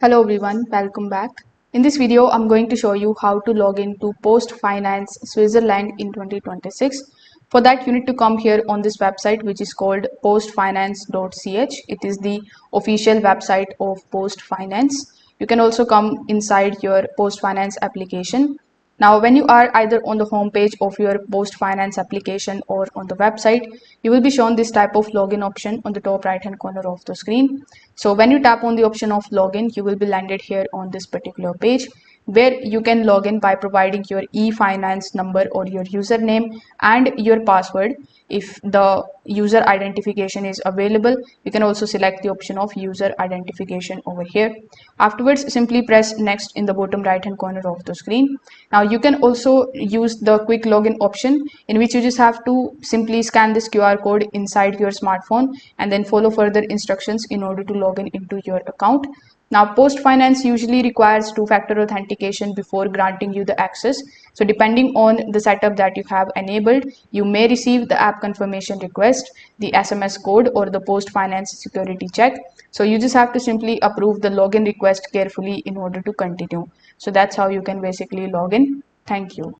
Hello everyone, welcome back. In this video, I'm going to show you how to log into PostFinance Switzerland in 2026. For that, you need to come here on this website, which is called postfinance.ch. It is the official website of PostFinance. You can also come inside your PostFinance application. Now, when you are either on the home page of your PostFinance application or on the website, you will be shown this type of login option on the top right hand corner of the screen. So when you tap on the option of login, you will be landed here on this particular page where you can log in by providing your e-finance number or your username and your password. If the user identification is available, you can also select the option of user identification over here. Afterwards, simply press next in the bottom right hand corner of the screen. Now you can also use the quick login option, in which you just have to simply scan this QR code inside your smartphone and then follow further instructions in order to log in into your account. Now, PostFinance usually requires two-factor authentication before granting you the access. So depending on the setup that you have enabled, you may receive the app confirmation request, the SMS code, or the PostFinance security check. So you just have to simply approve the login request carefully in order to continue. So that's how you can basically log in. Thank you.